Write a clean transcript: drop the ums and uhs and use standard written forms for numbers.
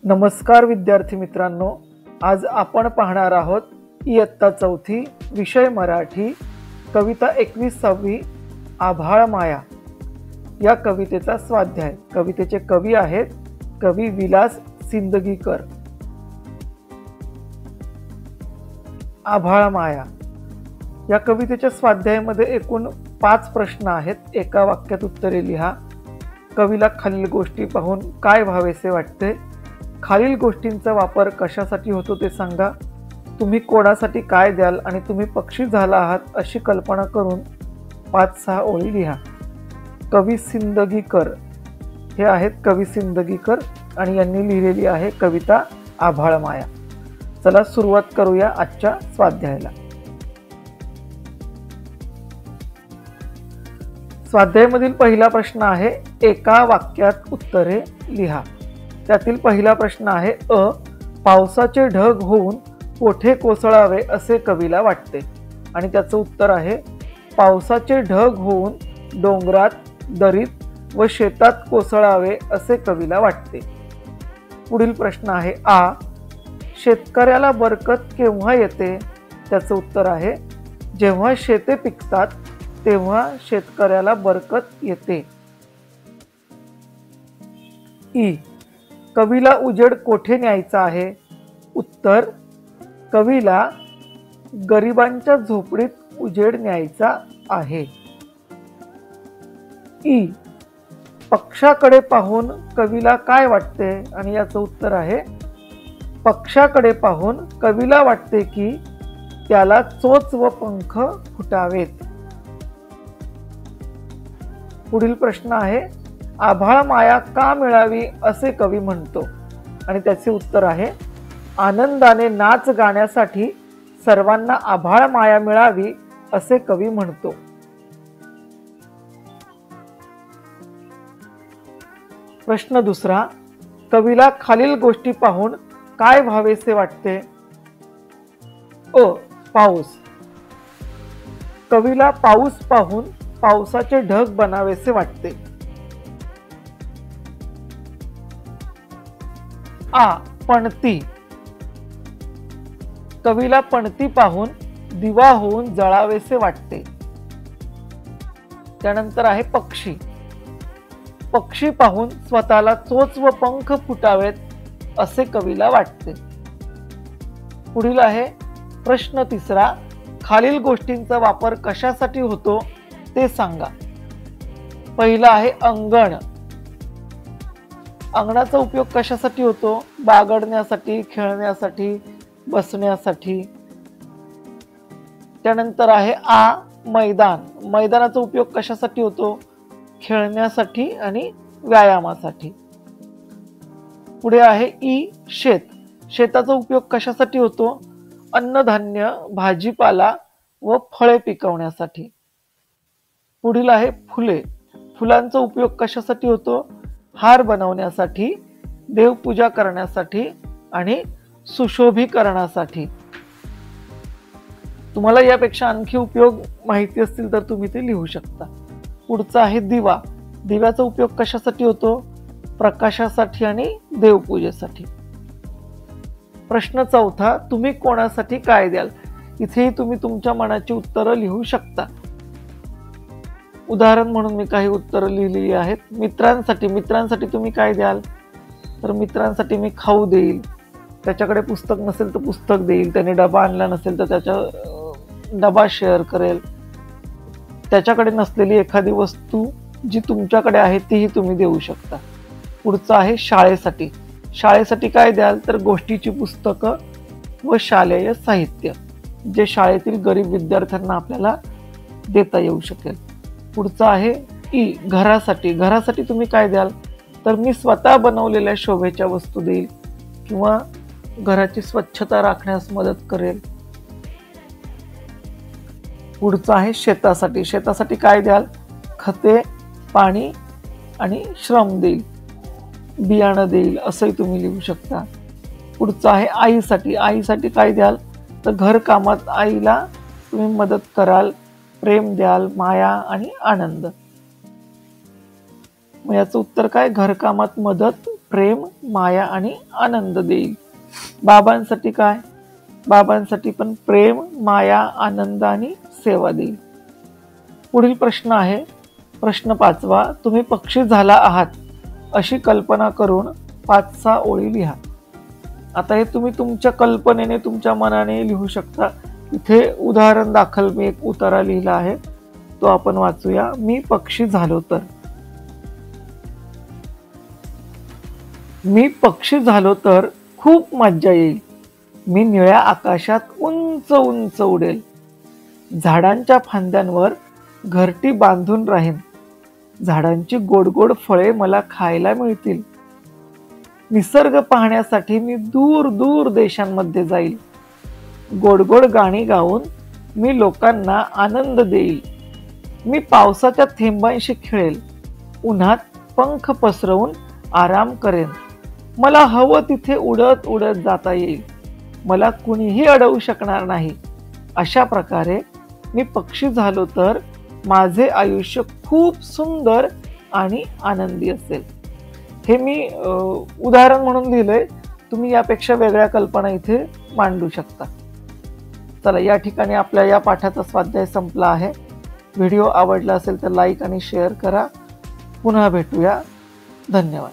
नमस्कार विद्यार्थी मित्रांनो, आज आपण पाहणार आहोत इयत्ता चौथी विषय मराठी कविता 21वी आभाळ माया या कवितेचा स्वाध्याय। कवितेचे कवी आहेत कवी विलास सिंदगीकर। आभाळ माया या कवितेच्या स्वाध्यायामध्ये एकूण 5 प्रश्न आहेत। एका वाक्यात उत्तरे लिहा। कवीला खालील गोष्टी पाहून काय व्हावेसे वाटते? खालील गोष्टींचा वापर कशासाठी होतो ते सांगा। तुम्ही कोणासाठी काय द्याल आणि तुम्ही पक्षी झाला आहात अशी कल्पना करून 5-6 ओळी लिहा। कवी सिंदगीकर हे आहेत कवी सिंदगीकर आणि यांनी लिहिलेली आहे कविता आभाळ माया। चला सुरुवात करूया आजच्या स्वाध्यायाला। स्वाध्यायामधील पहिला प्रश्न आहे एका वाक्यात उत्तरे लिहा। त्यातील पहिला प्रश्न आहे पावसाचे ढग होऊन कोठे कोसळावे असे कवीला वाटते आणि त्याचं उत्तर आहे पावसाचे ढग होऊन डोंगरात, दरीत व शेतात कोसळावे असे कवीला वाटते। पुढील प्रश्न आहे शेतकऱ्याला बरकत केव्हा येते? त्याचं उत्तर आहे जेव्हा शेते पिकतात तेव्हा शेतकऱ्याला बरकत येते। कवीला उजेड कोठे न्यायचा आहे? उत्तर कवीला गरिबांच्या झोपडीत उजेड न्यायचा आहे। पक्षाकडे पाहून कवीला काय वाटते? आणि याचं उत्तर आहे पक्षाकडे पाहून कवीला वाटते की त्याला चोच व पंख फुटावेत। पुढील प्रश्न आहे आभाळ माया का मिळावी असे कवी म्हणतो? आणि त्याचे उत्तर आहे आनंदाने नाच गाण्यासाठी सर्वांना आभाळ माया मिळावी असे कवी म्हणतो। प्रश्न दुसरा कवीला खालील गोष्टी पाहून काय व्हावेसे वाटते? पाऊस। कवीला पाऊस पाहून पावसाचे ढग बनावेसे वाटते। पणती। कवीला पणती पाहून दिवा होऊन जळावेसे वाटते। त्यानंतर आहे पक्षी। पक्षी पाहून स्वतःला चोच व पंख फुटावेत असे कवीला वाटते। पुढील आहे प्रश्न तिसरा खालील गोष्टींचा वापर कशासाठी होतो ते सांगा। पहिला आहे अंगण। अंगणाचा उपयोग कशासाठी होतो? बागडण्यासाठी, खेळण्यासाठी, बसण्यासाठी। त्यानंतर आहे मैदान। मैदानाचा उपयोग कशासाठी होतो? खेळण्यासाठी आणि व्यायामासाठी। पुढे आहे शेत। शेताचा उपयोग कशासाठी होतो? अन्नधान्य, भाजीपाला व फळे पिकवण्यासाठी। पुढील आहे फुले। फुलांचा उपयोग कशासाठी होतो? हार बनवण्यासाठी, देवपूजा करण्यासाठी आणि सुशोभीकरणासाठी। तुम्हाला यापेक्षा आणखी उपयोग माहिती असतील तर तुम्ही ते लिहू शकता। पुढचा आहे दिवा। दिव्याचा उपयोग कशासाठी होतो? प्रकाशासाठी आणि देवपूजेसाठी। प्रश्न चौथा तुम्ही कोणासाठी काय द्याल? इथेही तुम्ही तुमच्या मनाची उत्तरं लिहू शकता। उदाहरण म्हणून मी काही उत्तरं लिहिलेली आहेत। मित्रांसाठी तुम्ही काय द्याल? तर मित्रांसाठी मी खाऊ देईल, त्याच्याकडे पुस्तक नसेल तर पुस्तक देईल, त्याने डबा आणला नसेल तर त्याचा डबा शेअर करेल, त्याच्याकडे नसलेली एखादी वस्तू जी तुमच्याकडे आहे तीही तुम्ही देऊ शकता। पुढचं आहे शाळेसाठी। शाळेसाठी काय द्याल? तर गोष्टीची पुस्तकं व शालेय साहित्य जे शाळेतील गरीब विद्यार्थ्यांना आपल्याला देता येऊ शकेल। पुढचं आहे घरासाठी। घरासाठी तुम्ही काय द्याल? तर मी स्वतः बनवलेल्या शोभेच्या वस्तू देईल किंवा घराची स्वच्छता राखण्यास मदत करेल। पुढचं आहे शेतासाठी। शेतासाठी काय द्याल? खते, पाणी आणि श्रम देईल, बियाणं देईल असंही तुम्ही लिहू शकता। पुढचं आहे आईसाठी। आईसाठी काय द्याल? तर घर कामात आईला तुम्ही मदत कराल, प्रेम द्याल, माया आणि आनंद। मग याचं उत्तर काय? घरकामात मदत, प्रेम, माया आणि आनंद देईल. बाबांसाठी काय? बाबांसाठी पण प्रेम, माया, आनंद आणि सेवा देईल. पुढील प्रश्न आहे प्रश्न 5वा. तुम्ही पक्षी झाला आहात अशी कल्पना करून 5-6 ओळी लिहा. आता हे तुम्ही तुमच्या कल्पनेने, तुमच्या मनाने लिहू शकता. इथे उदाहरण दाखल मी एक उतारा लिहिला आहे, तो आपण वाचूया. मी पक्षी झालो तर. मी पक्षी झालो तर खूप मज्जा येईल. मी निळ्या आकाशात उंच उंच उडेल. झाडांच्या फांद्यांवर घरटी बांधून राहीन. झाडांची गोड गोड फळे मला खायला मिळतील. निसर्ग पाहण्यासाठी मी दूर दूर देशांमध्ये जाईल. गोड गोड गाणी गाऊन मी लोकांना आनंद देईल. मी पावसाच्या थेंबांशी खेळेल. उन्हात पंख पसरवून आराम करेन. मला हवं तिथे उडत उडत जाता येईल. मला कुणीही अडवू शकणार नाही. अशा प्रकारे मी पक्षी झालो तर माझे आयुष्य खूप सुंदर आणि आनंदी असेल. हे मी उदाहरण म्हणून लिहिलंय. तुम्ही यापेक्षा वेगळ्या कल्पना इथे मांडू शकता. चला, या ठिकाणी आपल्या या पाठाचा स्वाध्याय संपला आहे. व्हिडिओ आवडला असेल तर लाईक आणि शेअर करा. पुन्हा भेटूया. धन्यवाद.